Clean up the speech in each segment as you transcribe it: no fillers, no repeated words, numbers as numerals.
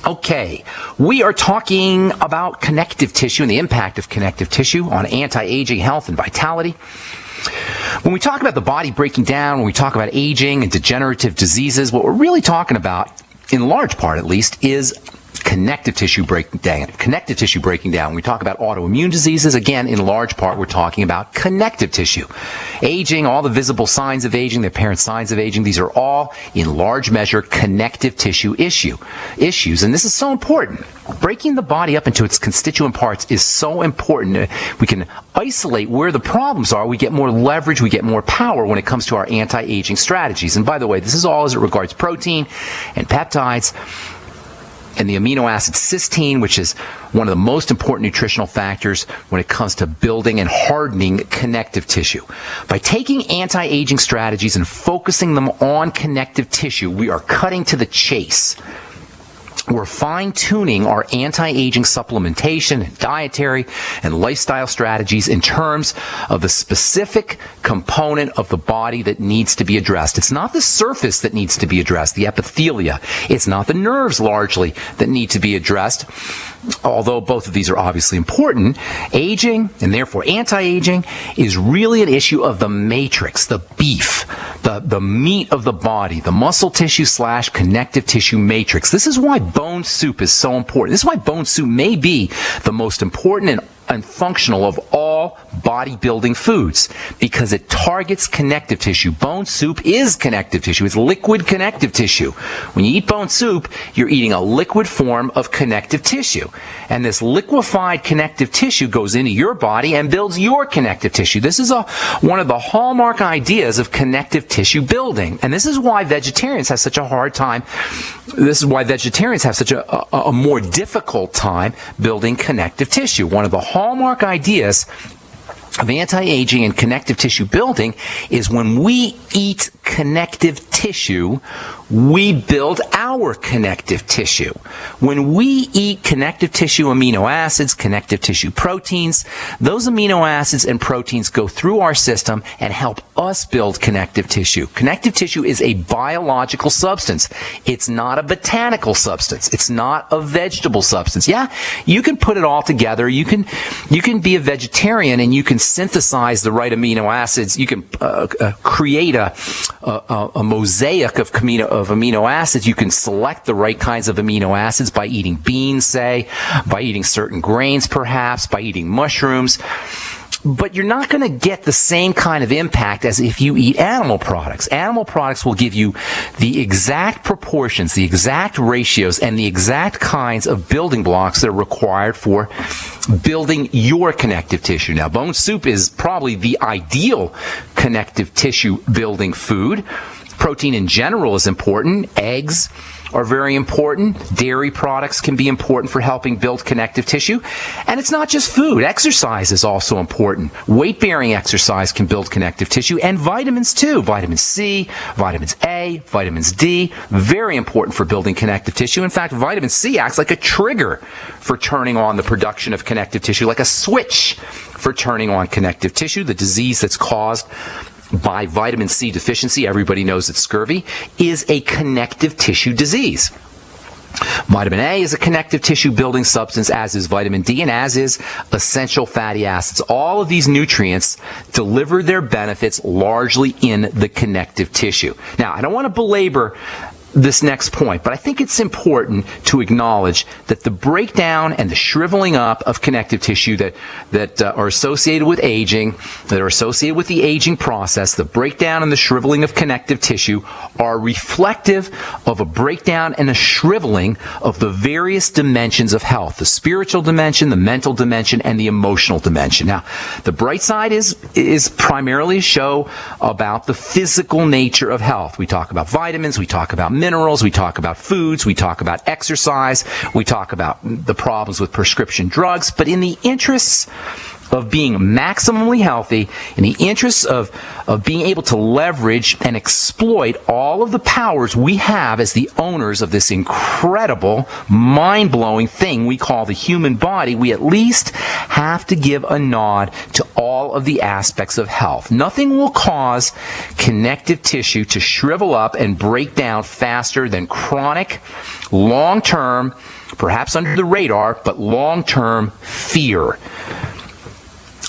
Okay, we are talking about connective tissue and the impact of connective tissue on anti-aging health and vitality. When we talk about the body breaking down, when we talk about aging and degenerative diseases, what we're really talking about, in large part at least, is connective tissue breaking down. Connective tissue breaking down. When we talk about autoimmune diseases, again, in large part, we're talking about connective tissue. Aging, all the visible signs of aging, the apparent signs of aging, these are all, in large measure, connective tissue issues. And this is so important. Breaking the body up into its constituent parts is so important. We can isolate where the problems are. We get more leverage. We get more power when it comes to our anti-aging strategies. And by the way, this is all as it regards protein and peptides and the amino acid cysteine, which is one of the most important nutritional factors when it comes to building and hardening connective tissue. By taking anti-aging strategies and focusing them on connective tissue, we are cutting to the chase. We're fine-tuning our anti-aging supplementation and dietary and lifestyle strategies in terms of the specific component of the body that needs to be addressed. It's not the surface that needs to be addressed, the epithelia. It's not the nerves, largely, that need to be addressed. Although both of these are obviously important, aging, and therefore anti-aging, is really an issue of the matrix, the beef, the meat of the body, the muscle tissue / connective tissue matrix. This is why bone soup is so important. This is why bone soup may be the most important and functional of all bodybuilding foods, because it targets connective tissue. Bone soup is connective tissue. It's liquid connective tissue. When you eat bone soup, you're eating a liquid form of connective tissue. And this liquefied connective tissue goes into your body and builds your connective tissue. This is one of the hallmark ideas of connective tissue building. And this is why vegetarians have such a hard time. This is why vegetarians have such a more difficult time building connective tissue. One of the hallmark ideas of anti-aging and connective tissue building is when we eat connective tissue, we build our connective tissue. When we eat connective tissue amino acids, connective tissue proteins, those amino acids and proteins go through our system and help us build connective tissue. Connective tissue is a biological substance. It's not a botanical substance. It's not a vegetable substance. Yeah, you can put it all together. You can be a vegetarian and you can synthesize the right amino acids. You can create a mosaic of amino acids. You can select the right kinds of amino acids by eating beans, say, by eating certain grains, perhaps, by eating mushrooms. But you're not going to get the same kind of impact as if you eat animal products. Animal products will give you the exact proportions, the exact ratios, and the exact kinds of building blocks that are required for building your connective tissue. Now, bone soup is probably the ideal connective tissue building food. Protein in general is important. Eggs are very important. Dairy products can be important for helping build connective tissue. And it's not just food. Exercise is also important. Weight-bearing exercise can build connective tissue, and vitamins too. Vitamin C, vitamins A, vitamins D, very important for building connective tissue. In fact, vitamin C acts like a trigger for turning on the production of connective tissue, like a switch for turning on connective tissue. The disease that's caused by vitamin C deficiency, everybody knows that scurvy, is a connective tissue disease. Vitamin A is a connective tissue building substance, as is vitamin D, and as is essential fatty acids. All of these nutrients deliver their benefits largely in the connective tissue. Now, I don't want to belabor this next point, but I think it's important to acknowledge that the breakdown and the shriveling up of connective tissue that are associated with aging, that are associated with the aging process, the breakdown and the shriveling of connective tissue are reflective of a breakdown and a shriveling of the various dimensions of health, the spiritual dimension, the mental dimension, and the emotional dimension. Now, the bright side is primarily a show about the physical nature of health. We talk about vitamins, we talk about minerals, we talk about foods, we talk about exercise, we talk about the problems with prescription drugs, but in the interests of being maximally healthy, in the interests of being able to leverage and exploit all of the powers we have as the owners of this incredible, mind-blowing thing we call the human body, we at least have to give a nod to all all of the aspects of health. Nothing will cause connective tissue to shrivel up and break down faster than chronic, long-term, perhaps under the radar, but long-term fear.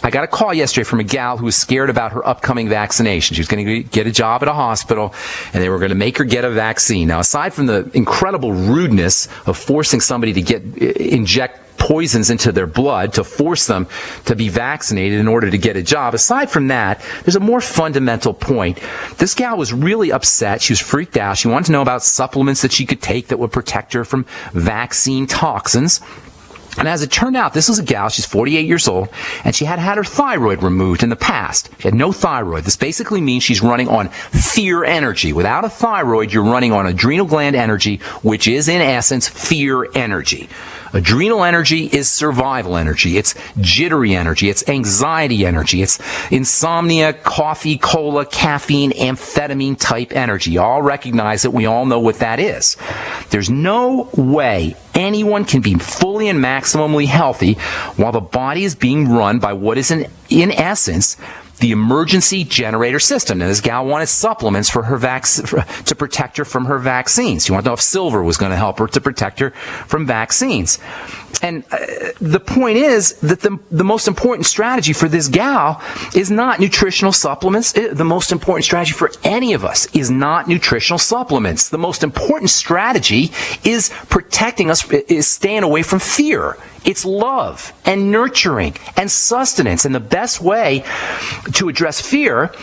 I got a call yesterday from a gal who was scared about her upcoming vaccination. She was going to get a job at a hospital, and they were going to make her get a vaccine. Now, aside from the incredible rudeness of forcing somebody to inject poisons into their blood to force them to be vaccinated in order to get a job, aside from that, there's a more fundamental point. This gal was really upset. She was freaked out. She wanted to know about supplements that she could take that would protect her from vaccine toxins. And as it turned out, this was a gal, she's 48 years old, and she had had her thyroid removed in the past. She had no thyroid. This basically means she's running on fear energy. Without a thyroid, you're running on adrenal gland energy, which is, in essence, fear energy. Adrenal energy is survival energy. It's jittery energy. It's anxiety energy. It's insomnia, coffee, cola, caffeine, amphetamine type energy. You all recognize it. We all know what that is. There's no way anyone can be fully and maximally healthy while the body is being run by what is in essence the emergency generator system. And this gal wanted supplements for her to protect her from her vaccines. She wanted to know if silver was going to help her to protect her from vaccines. And the point is that the most important strategy for this gal is not nutritional supplements. The most important strategy for any of us is not nutritional supplements. The most important strategy is protecting us, is staying away from fear. It's love and nurturing and sustenance. And the best way to address fear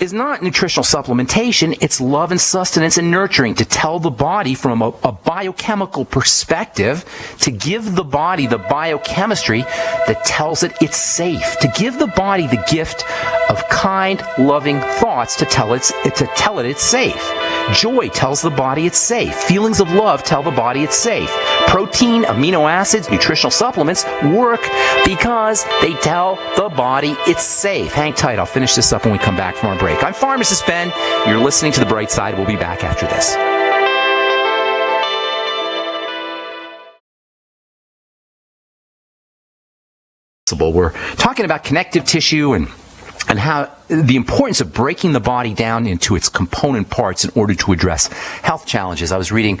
is not nutritional supplementation. It's love and sustenance and nurturing, to tell the body from a biochemical perspective, to give the body the biochemistry that tells it it's safe, to give the body the gift of kind, loving thoughts to tell it it's safe. Joy tells the body it's safe. Feelings of love tell the body it's safe. Protein, amino acids, nutritional supplements work because they tell the body it's safe. Hang tight. I'll finish this up when we come back from our break. I'm Pharmacist Ben. You're listening to The Bright Side. We'll be back after this. We're talking about connective tissue and how the importance of breaking the body down into its component parts in order to address health challenges. I was reading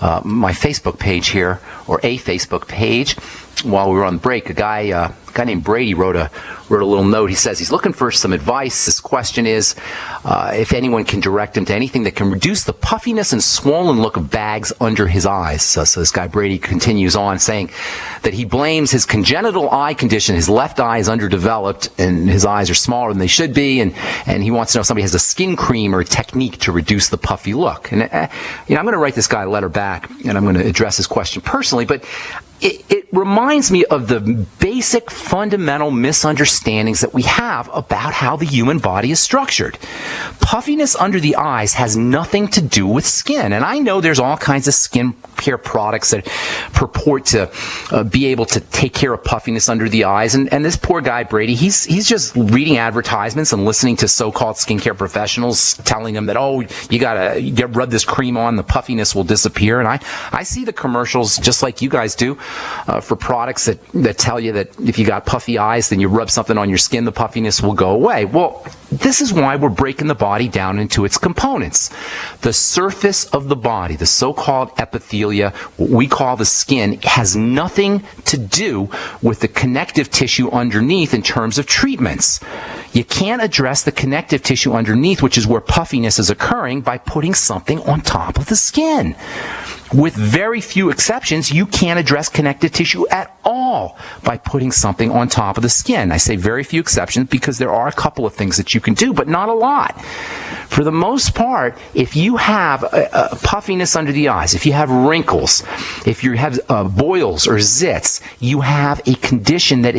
my Facebook page here, or a Facebook page, while we were on break. A guy named Brady wrote a little note. He says he's looking for some advice. His question is if anyone can direct him to anything that can reduce the puffiness and swollen look of bags under his eyes. So this guy Brady continues on saying that he blames his congenital eye condition. His left eye is underdeveloped and his eyes are smaller than they should be, and he wants to know if somebody has a skin cream or a technique to reduce the puffy look. And I'm going to write this guy a letter back, and I'm going to address his question personally, but it reminds me of the basic fundamental misunderstandings that we have about how the human body is structured. Puffiness under the eyes has nothing to do with skin. And I know there's all kinds of skin care products that purport to be able to take care of puffiness under the eyes. And this poor guy, Brady, he's just reading advertisements and listening to so-called skincare professionals telling him that, oh, you gotta rub this cream on, the puffiness will disappear. And I see the commercials just like you guys do for products that tell you that if you got puffy eyes, then you rub something on your skin, the puffiness will go away. Well, this is why we're breaking the body down into its components. The surface of the body, the so-called epithelia, what we call the skin, has nothing to do with the connective tissue underneath in terms of treatments. You can't address the connective tissue underneath, which is where puffiness is occurring, by putting something on top of the skin. With very few exceptions, you can't address connective tissue at all by putting something on top of the skin. I say very few exceptions because there are a couple of things that you can do, but not a lot. For the most part, if you have a puffiness under the eyes, if you have wrinkles, if you have boils or zits, you have a condition that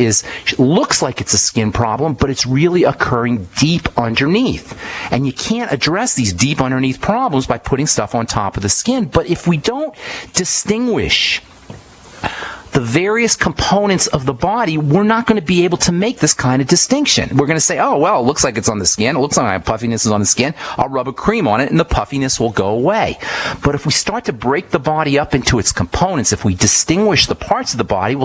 looks like it's a skin problem, but it's really occurring deep underneath. And you can't address these deep underneath problems by putting stuff on top of the skin. But if we don't distinguish the the various components of the body, we're not going to be able to make this kind of distinction. We're going to say, oh, well, it looks like it's on the skin. It looks like I have puffiness is on the skin. I'll rub a cream on it and the puffiness will go away. But if we start to break the body up into its components, if we distinguish the parts of the body,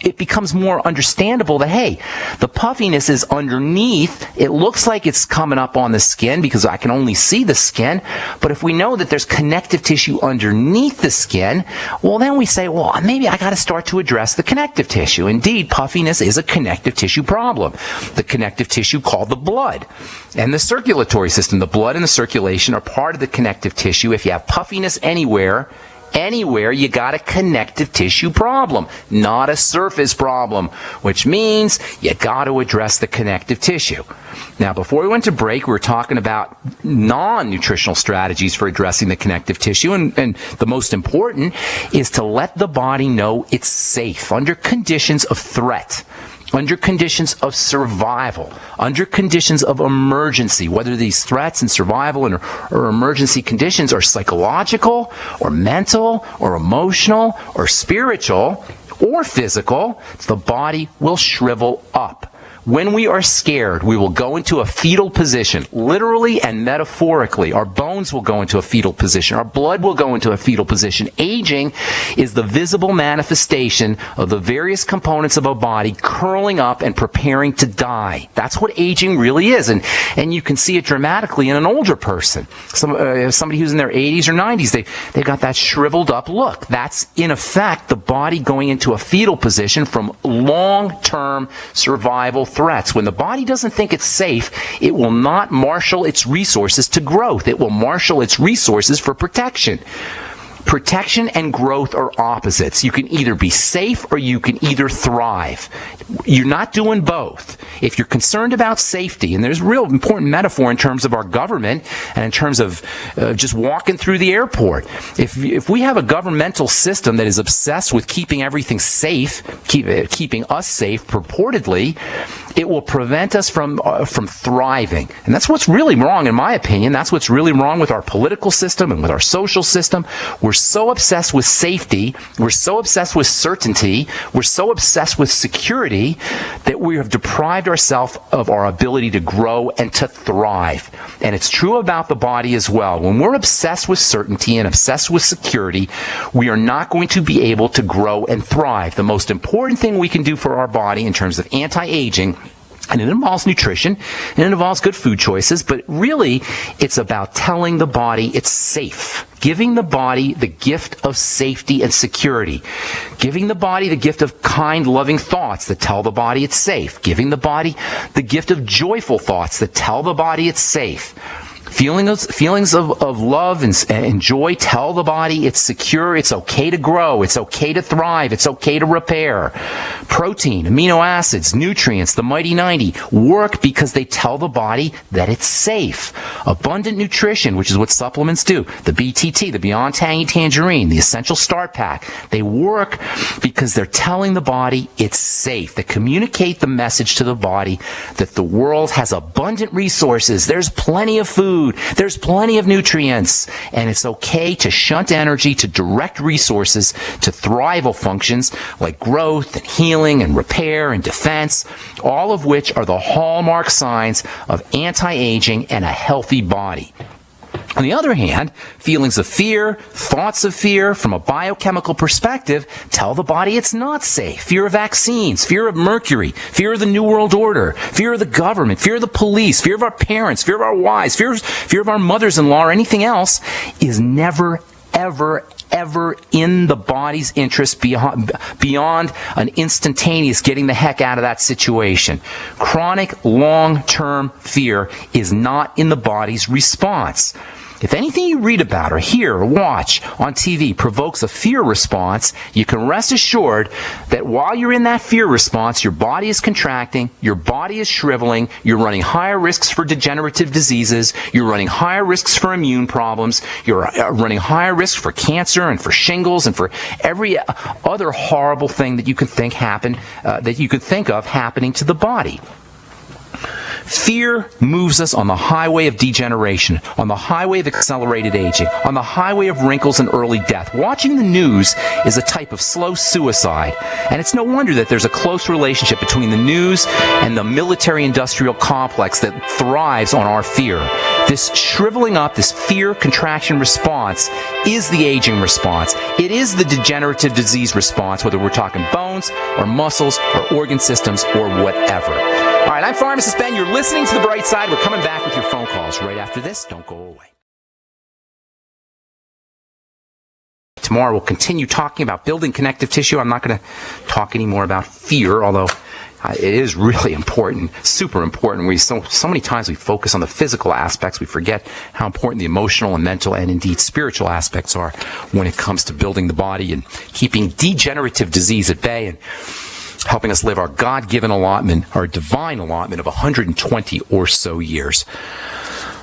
it becomes more understandable that, hey, the puffiness is underneath. It looks like it's coming up on the skin because I can only see the skin. But if we know that there's connective tissue underneath the skin, well, then we say, well, maybe I got to start to address the connective tissue. Indeed, puffiness is a connective tissue problem. The connective tissue called the blood and the circulatory system. The blood and the circulation are part of the connective tissue. If you have puffiness anywhere, you got a connective tissue problem, not a surface problem, which means you got to address the connective tissue. Now, before we went to break, we were talking about non-nutritional strategies for addressing the connective tissue, and the most important is to let the body know it's safe under conditions of threat, under conditions of survival, under conditions of emergency, whether these threats and survival or emergency conditions are psychological or mental or emotional or spiritual or physical, the body will shrivel up. When we are scared, we will go into a fetal position, literally and metaphorically. Our bones will go into a fetal position. Our blood will go into a fetal position. Aging is the visible manifestation of the various components of a body curling up and preparing to die. That's what aging really is. And you can see it dramatically in an older person. Somebody who's in their 80s or 90s, they've got that shriveled up look. That's, in effect, the body going into a fetal position from long-term survival threats. When the body doesn't think it's safe, it will not marshal its resources to growth. It will marshal its resources for protection. Protection and growth are opposites. You can either be safe or you can either thrive. You're not doing both. If you're concerned about safety, and there's a real important metaphor in terms of our government and in terms of just walking through the airport. If we have a governmental system that is obsessed with keeping everything safe, keeping us safe purportedly, it will prevent us from thriving. And that's what's really wrong, in my opinion. That's what's really wrong with our political system and with our social system. We're so obsessed with safety, we're so obsessed with certainty, we're so obsessed with security that we have deprived ourselves of our ability to grow and to thrive. And it's true about the body as well. When we're obsessed with certainty and obsessed with security, we are not going to be able to grow and thrive. The most important thing we can do for our body in terms of anti-aging, and it involves nutrition, and it involves good food choices, but really it's about telling the body it's safe. Giving the body the gift of safety and security. Giving the body the gift of kind, loving thoughts that tell the body it's safe. Giving the body the gift of joyful thoughts that tell the body it's safe. Feelings of love and joy tell the body it's secure, it's okay to grow, it's okay to thrive, it's okay to repair. Protein, amino acids, nutrients, the mighty 90 work because they tell the body that it's safe. Abundant nutrition, which is what supplements do, the BTT, the Beyond Tangy Tangerine, the Essential Start Pack, they work because they're telling the body it's safe. They communicate the message to the body that the world has abundant resources, there's plenty of food, there's plenty of nutrients, and it's okay to shunt energy to direct resources to thrival functions like growth and healing and repair and defense, all of which are the hallmark signs of anti-aging and a healthy body. On the other hand, feelings of fear, thoughts of fear from a biochemical perspective tell the body it's not safe. Fear of vaccines, fear of mercury, fear of the New World Order, fear of the government, fear of the police, fear of our parents, fear of our wives, fear of our mothers-in-law or anything else is never, ever in the body's interest beyond an instantaneous getting the heck out of that situation. Chronic, long-term fear is not in the body's response. If anything you read about or hear or watch on TV provokes a fear response, you can rest assured that while you're in that fear response, your body is contracting, your body is shriveling, you're running higher risks for degenerative diseases, you're running higher risks for immune problems, you're running higher risks for cancer and for shingles and for every other horrible thing that you could think of happening to the body. Fear moves us on the highway of degeneration, on the highway of accelerated aging, on the highway of wrinkles and early death. Watching the news is a type of slow suicide, and it's no wonder that there's a close relationship between the news and the military-industrial complex that thrives on our fear. This shriveling up, this fear contraction response is the aging response. It is the degenerative disease response, whether we're talking bones or muscles or organ systems or whatever. All right, I'm Pharmacist Ben. You're listening to The Bright Side. We're coming back with your phone calls right after this. Don't go away. Tomorrow we'll continue talking about building connective tissue. I'm not going to talk anymore about fear, although it is really important, super important. So many times we focus on the physical aspects. We forget how important the emotional and mental and indeed spiritual aspects are when it comes to building the body and keeping degenerative disease at bay and helping us live our God-given allotment, our divine allotment of 120 or so years.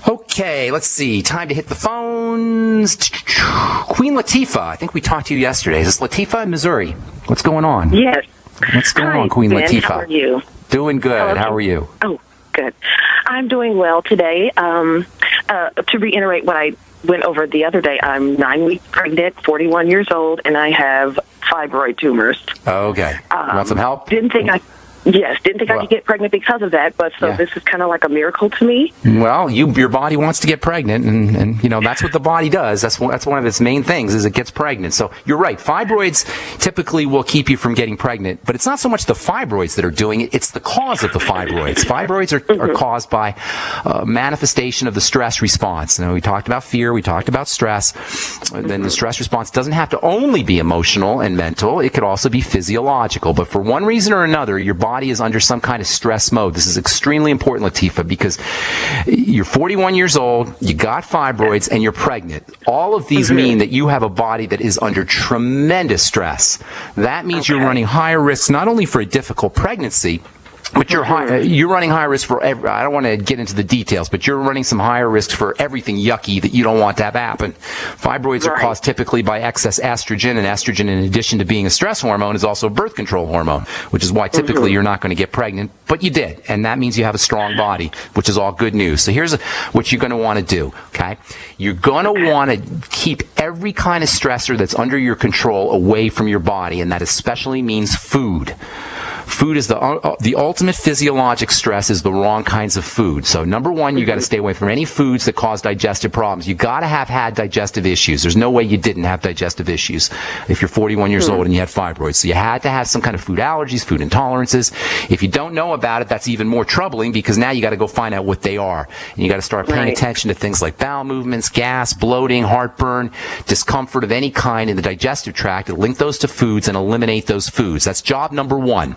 Okay, let's see. Time to hit the phones. Queen Latifah, I think we talked to you yesterday. Is this Latifah in Missouri? What's going on? Yes. What's going on, Queen Ben, Latifah? how are you? Doing good. How are you? Oh, good. I'm doing well today. To reiterate what I went over the other day, I'm 9 weeks pregnant, 41 years old, and I have fibroid tumors. Okay. Want some help? Didn't think I could get pregnant because of that, but this is kind of like a miracle to me. Well, your body wants to get pregnant, and you know that's what the body does. That's one of its main things is it gets pregnant. So you're right. Fibroids typically will keep you from getting pregnant, but it's not so much the fibroids that are doing it; it's the cause of the fibroids. Fibroids are caused by manifestation of the stress response. Now, we talked about fear, we talked about stress. Then the stress response doesn't have to only be emotional and mental; it could also be physiological. But for one reason or another, your body is under some kind of stress mode. This is extremely important, Latifah, because you're 41 years old, you got fibroids, and you're pregnant. All of these mean that you have a body that is under tremendous stress. That means you're running higher risks, not only for a difficult pregnancy, but you're running high risk for I don't want to get into the details, but you're running some higher risks for everything yucky that you don't want to have happen. Fibroids are caused typically by excess estrogen, and estrogen, in addition to being a stress hormone, is also a birth control hormone, which is why typically you're not going to get pregnant, but you did, and that means you have a strong body, which is all good news. So here's what you're going to want to do, okay? You're going to want to keep every kind of stressor that's under your control away from your body, and that especially means food. Food is the ultimate physiologic stress is the wrong kinds of food. So number one, you got to stay away from any foods that cause digestive problems. You got to have had digestive issues. There's no way you didn't have digestive issues if you're 41 years old and you had fibroids. So you had to have some kind of food allergies, food intolerances. If you don't know about it, that's even more troubling because now you got to go find out what they are. And you got to start paying attention to things like bowel movements, gas, bloating, heartburn, discomfort of any kind in the digestive tract, and link those to foods and eliminate those foods. That's job number one.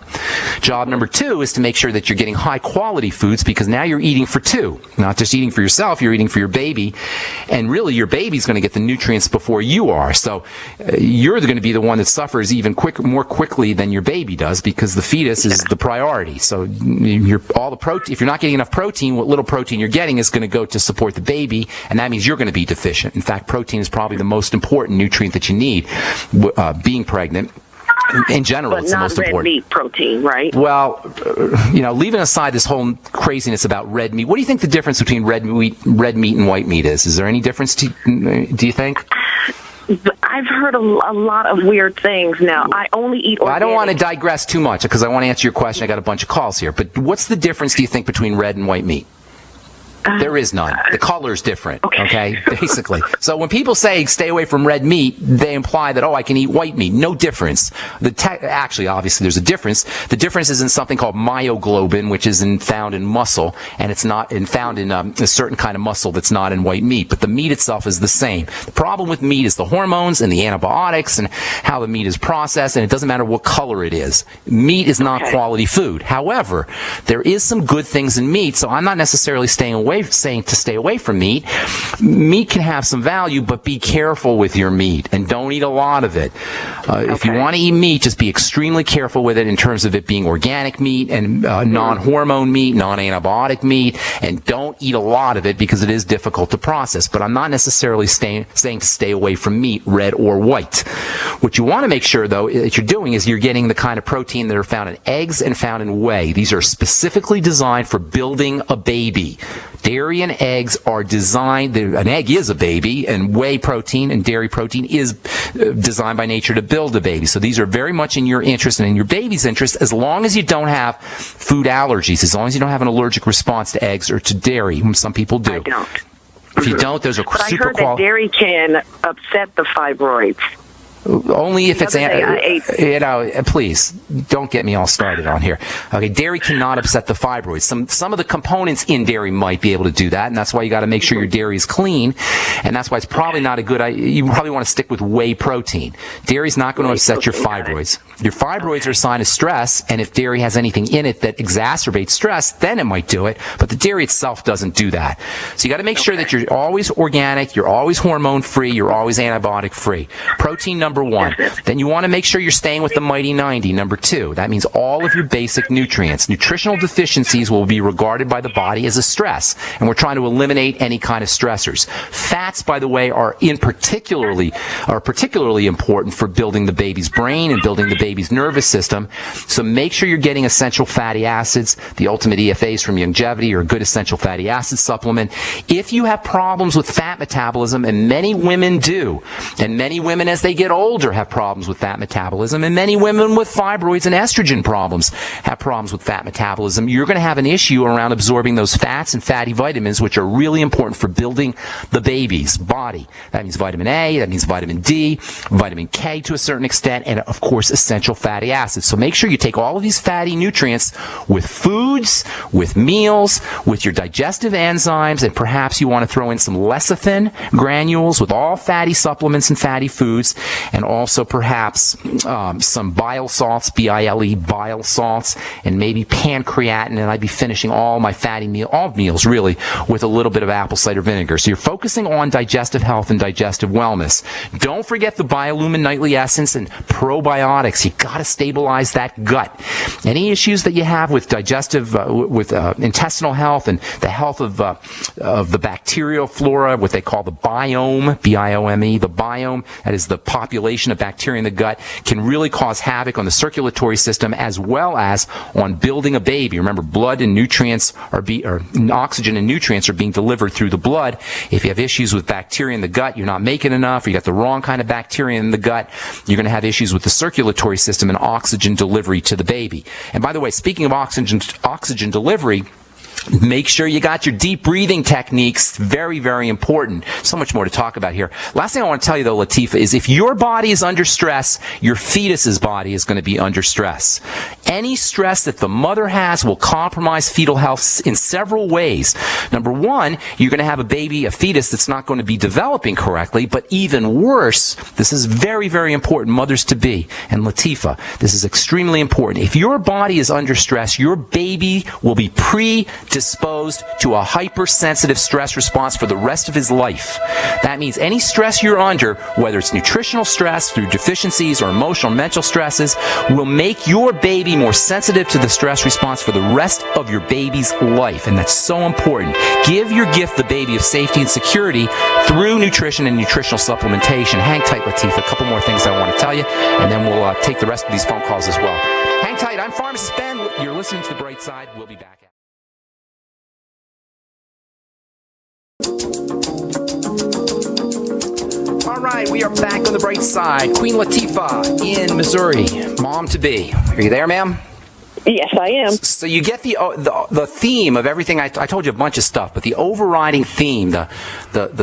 Job number two is to make sure that you're getting high quality foods because now you're eating for two. Not just eating for yourself, you're eating for your baby. And really your baby's going to get the nutrients before you are. So you're going to be the one that suffers even more quickly than your baby does because the fetus is the priority. So if you're not getting enough protein, what little protein you're getting is going to go to support the baby, and that means you're going to be deficient. In fact, protein is probably the most important nutrient that you need being pregnant. In general, it's the most important. But not red meat protein, right? Well, leaving aside this whole craziness about red meat, what do you think the difference between red meat and white meat is? Is there any difference, do you think? I've heard a lot of weird things now. I only eat organic. Well, I don't want to digress too much because I want to answer your question. I got a bunch of calls here. But what's the difference, do you think, between red and white meat? There is none. The color's different, okay? Basically. So when people say stay away from red meat, they imply that, I can eat white meat. No difference. Actually, obviously, there's a difference. The difference is in something called myoglobin, which is found in muscle, and it's not found in a certain kind of muscle that's not in white meat. But the meat itself is the same. The problem with meat is the hormones and the antibiotics and how the meat is processed, and it doesn't matter what color it is. Meat is not quality food. However, there is some good things in meat, so I'm not necessarily staying away saying to stay away from meat. Meat can have some value, but be careful with your meat and don't eat a lot of it. If you want to eat meat, just be extremely careful with it in terms of it being organic meat and non-hormone meat, non-antibiotic meat, and don't eat a lot of it because it is difficult to process. But I'm not necessarily saying to stay away from meat, red or white. What you want to make sure, though, that you're doing is you're getting the kind of protein that are found in eggs and found in whey. These are specifically designed for building a baby. Dairy and eggs are designed, an egg is a baby, and whey protein and dairy protein is designed by nature to build a baby. So these are very much in your interest and in your baby's interest, as long as you don't have food allergies, as long as you don't have an allergic response to eggs or to dairy. Some people do. I don't. If you don't, those are but super I heard that dairy can upset the fibroids. Only if it's, please, don't get me all started on here. Okay, dairy cannot upset the fibroids. Some of the components in dairy might be able to do that, and that's why you got to make sure your dairy is clean, and that's why it's probably not a good idea. You probably want to stick with whey protein. Dairy's not going to upset your fibroids. Your fibroids are a sign of stress, and if dairy has anything in it that exacerbates stress, then it might do it, but the dairy itself doesn't do that. So you got to make sure that you're always organic, you're always hormone-free, you're always antibiotic-free. Protein number one. Then you want to make sure you're staying with the Mighty 90, number two. That means all of your basic nutrients. Nutritional deficiencies will be regarded by the body as a stress, and we're trying to eliminate any kind of stressors. Fats, by the way, are particularly important for building the baby's brain and building the baby's nervous system. So make sure you're getting essential fatty acids. The Ultimate EFAs from Longevity are a good essential fatty acid supplement. If you have problems with fat metabolism, and many women do, and many women as they get older have problems with fat metabolism, and many women with fibroids and estrogen problems have problems with fat metabolism, you're going to have an issue around absorbing those fats and fatty vitamins, which are really important for building the baby's body. That means vitamin A, that means vitamin D, vitamin K to a certain extent, and of course essential fatty acids. So make sure you take all of these fatty nutrients with foods, with meals, with your digestive enzymes, and perhaps you want to throw in some lecithin granules with all fatty supplements and fatty foods, and also perhaps some bile salts, B-I-L-E, bile salts, and maybe pancreatin, and I'd be finishing all my fatty meals really with a little bit of apple cider vinegar. So you're focusing on digestive health and digestive wellness. Don't forget the Biolumin Nightly Essence and probiotics. You got to stabilize that gut. Any issues that you have with digestive, intestinal health and the health of the bacterial flora, what they call the biome, B-I-O-M-E, the biome, that is the population of bacteria in the gut, can really cause havoc on the circulatory system as well as on building a baby. Remember, blood and nutrients oxygen and nutrients are being delivered through the blood. If you have issues with bacteria in the gut, you're not making enough, or you got the wrong kind of bacteria in the gut, you're going to have issues with the circulatory system and oxygen delivery to the baby. And by the way, speaking of oxygen delivery, make sure you got your deep breathing techniques. Very, very important. So much more to talk about here. Last thing I want to tell you, though, Latifa, is if your body is under stress, your fetus's body is going to be under stress. Any stress that the mother has will compromise fetal health in several ways. Number one, you're going to have a fetus that's not going to be developing correctly, but even worse, this is very, very important, mothers-to-be, and Latifa, this is extremely important. If your body is under stress, your baby will be predisposed to a hypersensitive stress response for the rest of his life. That means any stress you're under, whether it's nutritional stress through deficiencies or emotional or mental stresses, will make your baby more sensitive to the stress response for the rest of your baby's life. And that's so important. Give your gift the baby of safety and security through nutrition and nutritional supplementation. Hang tight, Latifa. A couple more things I want to tell you, and then we'll take the rest of these phone calls as well. Hang tight. I'm Pharmacist Ben. You're listening to The Bright Side. We'll be back. All right, we are back on The Bright Side. Queen Latifah in Missouri, mom-to-be. Are you there, ma'am? Yes, I am. So you get the theme of everything. I told you a bunch of stuff, but the overriding theme, the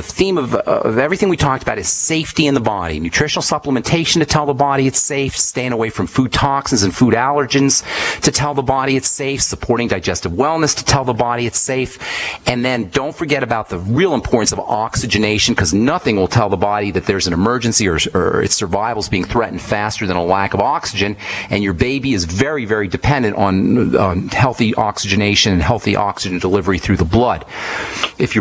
theme of everything we talked about is safety in the body. Nutritional supplementation to tell the body it's safe, staying away from food toxins and food allergens to tell the body it's safe, supporting digestive wellness to tell the body it's safe, and then don't forget about the real importance of oxygenation, because nothing will tell the body that there's an emergency or its survival is being threatened faster than a lack of oxygen, and your baby is very, very dependent dependent on healthy oxygenation and healthy oxygen delivery through the blood. If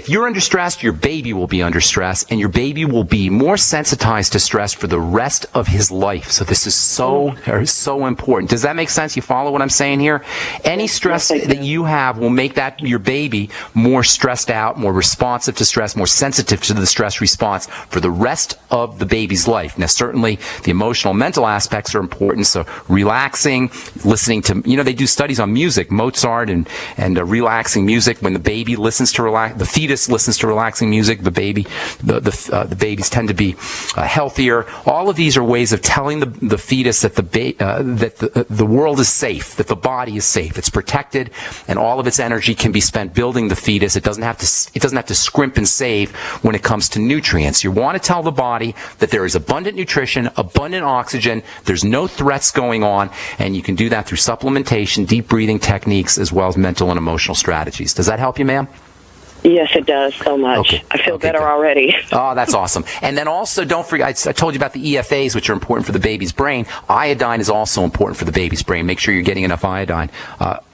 you're under stress, your baby will be under stress, and your baby will be more sensitized to stress for the rest of his life. So this is so important. Does that make sense? You follow what I'm saying here? Any stress that you have will make that your baby more stressed out, more responsive to stress, more sensitive to the stress response for the rest of the baby's life. Now, certainly the emotional, mental aspects are important. So relaxing, listening to, they do studies on music, Mozart and relaxing music. When the baby listens to the fetus listens to relaxing music, the babies tend to be healthier. All of these are ways of telling the fetus that the world is safe, that the body is safe, it's protected, and all of its energy can be spent building the fetus. It doesn't have to scrimp and save when it comes to nutrients. You want to tell the body that there is abundant nutrition, abundant oxygen, there's no threats going on, and you can do that through supplementation, deep breathing techniques, as well as mental and emotional strategies. Does that help you, ma'am? Yes, it does so much. Okay. I feel better good. Already. Oh, that's awesome. And then also, don't forget, I told you about the EFAs, which are important for the baby's brain. Iodine is also important for the baby's brain. Make sure you're getting enough iodine,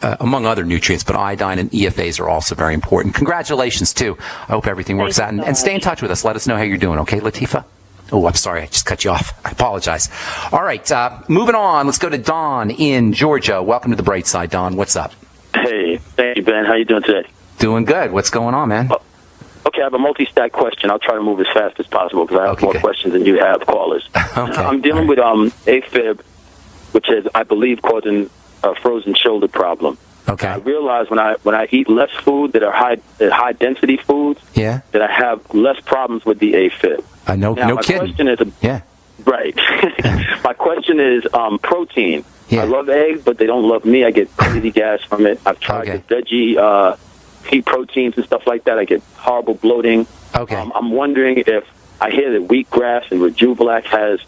among other nutrients, but iodine and EFAs are also very important. Congratulations, too. I hope everything works out. And stay in touch with us. Let us know how you're doing, okay, Latifa? Oh, I'm sorry. I just cut you off. I apologize. All right. Moving on. Let's go to Don in Georgia. Welcome to the bright side, Don. What's up? Hey, thank you, Ben. How you doing today? Doing good. What's going on, man? Okay, I have a multi-stack question. I'll try to move as fast as possible because I have more questions than you have callers. Okay. I'm dealing with AFib, which is, I believe, causing a frozen shoulder problem. Okay. I realize when I eat less food that are high density foods, yeah, that I have less problems with the AFib. No my kidding. Question is, yeah. Right. My question is protein. Yeah. I love eggs, but they don't love me. I get crazy gas from it. I've tried the veggie pea proteins and stuff like that. I get horrible bloating. Okay. I'm wondering if I hear that wheatgrass and Rejuvelac has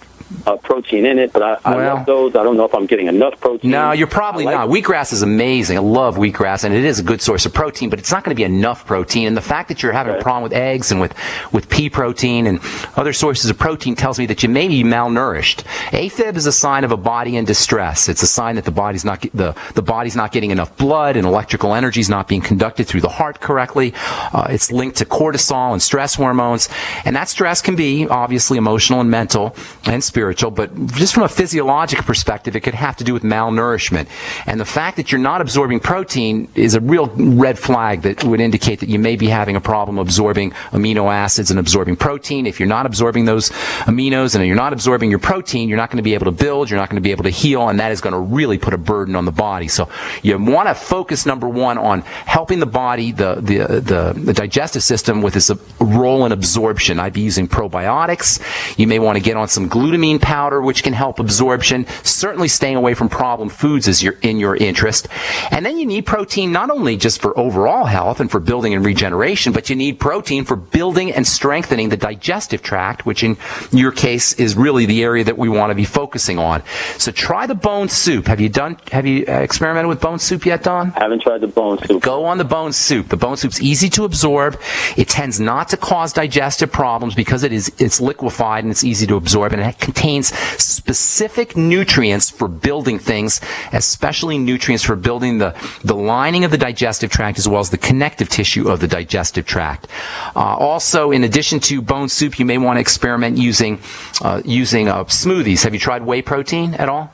protein in it, but I love those. I don't know if I'm getting enough protein. No, you're probably not. Wheatgrass is amazing. I love wheatgrass, and it is a good source of protein, but it's not going to be enough protein. And the fact that you're having a problem with eggs and with pea protein and other sources of protein tells me that you may be malnourished. AFib is a sign of a body in distress. It's a sign that the body's not getting enough blood, and electrical energy is not being conducted through the heart correctly. It's linked to cortisol and stress hormones, and that stress can be obviously emotional and mental and spiritual, but just from a physiologic perspective, it could have to do with malnourishment. And the fact that you're not absorbing protein is a real red flag that would indicate that you may be having a problem absorbing amino acids and absorbing protein. If you're not absorbing those aminos and you're not absorbing your protein, you're not going to be able to build, you're not going to be able to heal, and that is going to really put a burden on the body. So you want to focus, number one, on helping the body, the digestive system, with its role in absorption. I'd be using probiotics. You may want to get on some glutamine powder, which can help absorption. Certainly staying away from problem foods is in your interest. And then you need protein not only just for overall health and for building and regeneration, but you need protein for building and strengthening the digestive tract, which in your case is really the area that we want to be focusing on. So try the bone soup. Have you experimented with bone soup yet, Don? I haven't tried the bone soup. Go on the bone soup. The bone soup's easy to absorb. It tends not to cause digestive problems because it's liquefied and it's easy to absorb, and it contains specific nutrients for building things, especially nutrients for building the lining of the digestive tract as well as the connective tissue of the digestive tract. Also, in addition to bone soup, you may want to experiment using smoothies. Have you tried whey protein at all?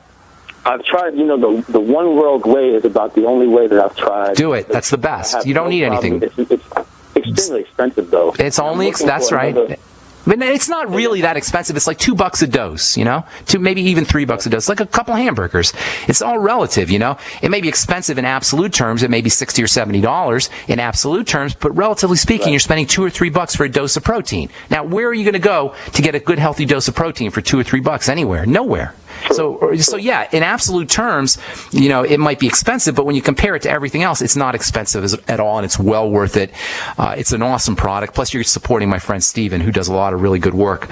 I've tried, the One World Whey is about the only way that I've tried. Do it. That's the best. You don't need anything. It's extremely expensive, though. It's only, that's right. But it's not really that expensive. It's like $2 a dose, maybe even $3 a dose, like a couple hamburgers. It's all relative, It may be expensive in absolute terms. It may be $60 or $70 in absolute terms, but relatively speaking, you're spending $2 or $3 for a dose of protein. Now, where are you going to go to get a good, healthy dose of protein for $2 or $3? Anywhere? Nowhere. So yeah, in absolute terms, it might be expensive, but when you compare it to everything else, it's not expensive at all, and it's well worth it. It's an awesome product. Plus, you're supporting my friend Steven, who does a lot of really good work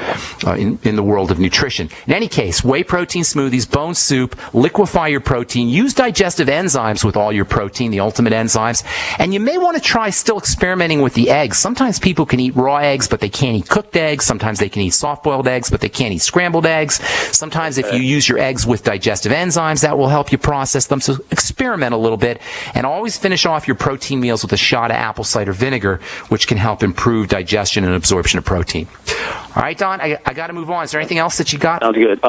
in the world of nutrition. In any case, whey protein smoothies, bone soup, liquefy your protein, use digestive enzymes with all your protein, the ultimate enzymes, and you may want to try still experimenting with the eggs. Sometimes people can eat raw eggs, but they can't eat cooked eggs. Sometimes they can eat soft-boiled eggs, but they can't eat scrambled eggs. Sometimes if you use your eggs with digestive enzymes that will help you process them. So experiment a little bit, and always finish off your protein meals with a shot of apple cider vinegar, which can help improve digestion and absorption of protein. All right, Don, I got to move on. Is there anything else that you got? Sounds good.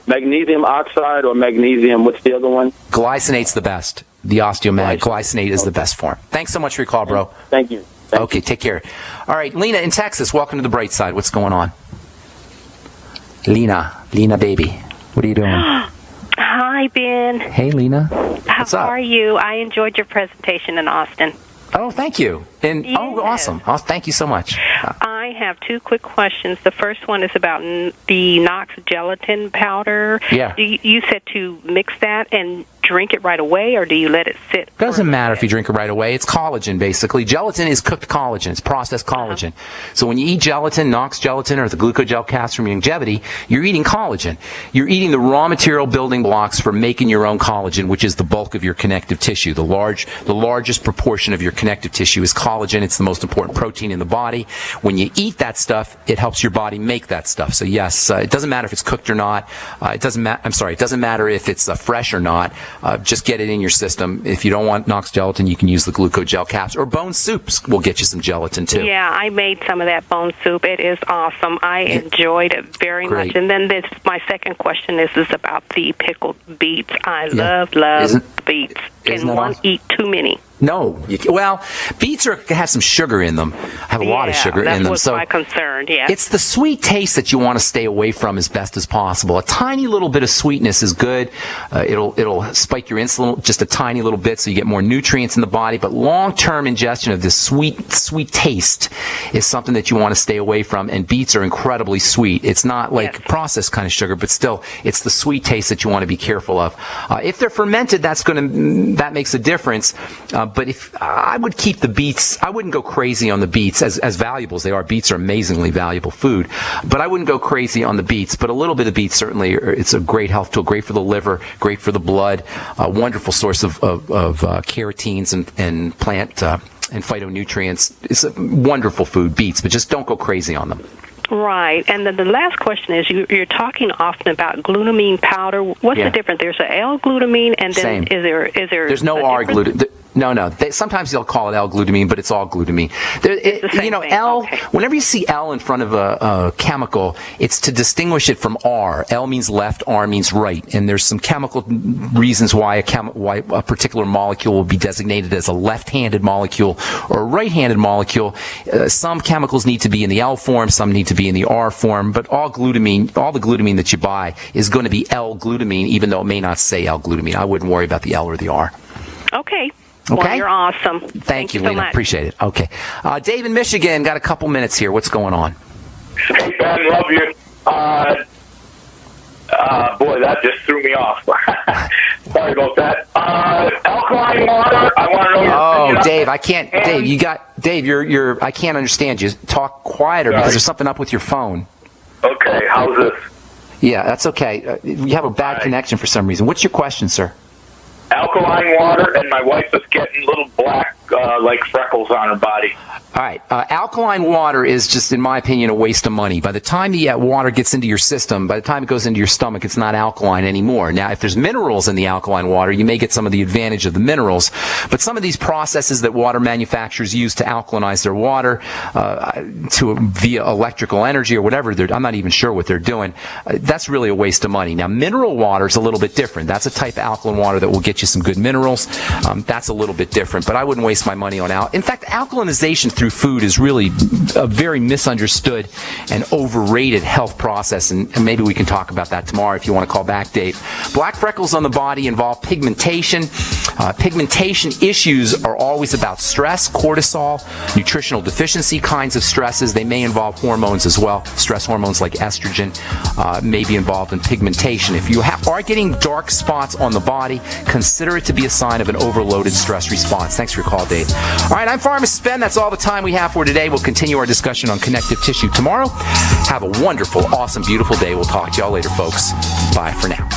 Magnesium oxide or magnesium, what's the other one? Glycinate's the best. The Osteomag. Glycinate is the best form. Thanks so much for your call, bro. Thank you. Okay, take care. All right, Lena in Texas, welcome to the bright side. What's going on? Lena baby, what are you doing? Hi, Ben. Hey, Lena. What's up? How are you? I enjoyed your presentation in Austin. Oh, thank you. And Yes. oh, awesome. Oh, thank you so much. I have two quick questions. The first one is about the Knox gelatin powder. Yeah. You said to mix that and drink it right away, or do you let it sit? Doesn't matter if you drink it right away. It's collagen, basically. Gelatin is cooked collagen. It's processed collagen. So when you eat gelatin, Knox gelatin, or the glucogel caps from Longevity, you're eating collagen. You're eating the raw material building blocks for making your own collagen, which is the bulk of your connective tissue. The largest proportion of your connective tissue is collagen. It's the most important protein in the body. When you eat that stuff, it helps your body make that stuff. So yes, it doesn't matter if it's cooked or not. It doesn't matter if it's fresh or not. Just get it in your system. If you don't want Knox gelatin, you can use the glucogel caps, or bone soups will get you some gelatin too. Yeah, I made some of that bone soup. It is awesome. I enjoyed it very much. And then my second question is about the pickled beets. I love beets. Can one eat too many? No. Beets have some sugar in them. Have a lot of sugar in them. That was my concern, yeah. It's the sweet taste that you want to stay away from as best as possible. A tiny little bit of sweetness is good. It'll spike your insulin just a tiny little bit so you get more nutrients in the body. But long-term ingestion of this sweet taste is something that you want to stay away from. And beets are incredibly sweet. It's not like processed kind of sugar, but still, it's the sweet taste that you want to be careful of. If they're fermented, that makes a difference. But if I would keep the beets, I wouldn't go crazy on the beets, as valuable as they are. Beets are amazingly valuable food, but I wouldn't go crazy on the beets. But a little bit of beets certainly, it's a great health tool, great for the liver, great for the blood, a wonderful source of carotenes and plant and phytonutrients. It's a wonderful food, beets, but just don't go crazy on them. Right. And then the last question is, you're talking often about glutamine powder. What's the difference? There's a L-glutamine, and then Same. is there There's no R-glutamine. No. Sometimes they'll call it L-glutamine, but it's all glutamine. L. Okay. Whenever you see L in front of a chemical, it's to distinguish it from R. L means left, R means right, and there's some chemical reasons why a particular molecule will be designated as a left-handed molecule or a right-handed molecule. Some chemicals need to be in the L form, some need to be in the R form, but all the glutamine that you buy is going to be L-glutamine, even though it may not say L-glutamine. I wouldn't worry about the L or the R. Okay. Okay. Well, you're awesome. Thank you, so Lena. much. Appreciate it. Okay. Dave in Michigan, got a couple minutes here. What's going on? Hey, Ben, love you. Boy, that just threw me off. Sorry about that. Alkaline water, I want to know your opinion. Dave, I can't. Dave, I can't understand you. Talk quieter because there's something up with your phone. Okay, how's this? Yeah, that's okay. You have a bad connection for some reason. What's your question, sir? Alkaline water, and my wife is getting little black, like freckles on her body. All right. Alkaline water is just, in my opinion, a waste of money. By the time the water gets into your system, by the time it goes into your stomach, it's not alkaline anymore. Now, if there's minerals in the alkaline water, you may get some of the advantage of the minerals. But some of these processes that water manufacturers use to alkalinize their water via electrical energy or whatever, I'm not even sure what they're doing. That's really a waste of money. Now, mineral water is a little bit different. That's a type of alkaline water that will get you some good minerals. That's a little bit different. But I wouldn't waste my money on In fact, alkalinization through food is really a very misunderstood and overrated health process, and maybe we can talk about that tomorrow if you want to call back, Dave. Black freckles on the body involve pigmentation. Pigmentation issues are always about stress, cortisol, nutritional deficiency kinds of stresses. They may involve hormones as well. Stress hormones like estrogen may be involved in pigmentation. If you are getting dark spots on the body, consider it to be a sign of an overloaded stress response. Thanks for your call, Dave. All right, I'm Pharmacist Ben. That's all the time we have for today. We'll continue our discussion on connective tissue tomorrow. Have a wonderful, awesome, beautiful day. We'll talk to y'all later, folks. Bye for now.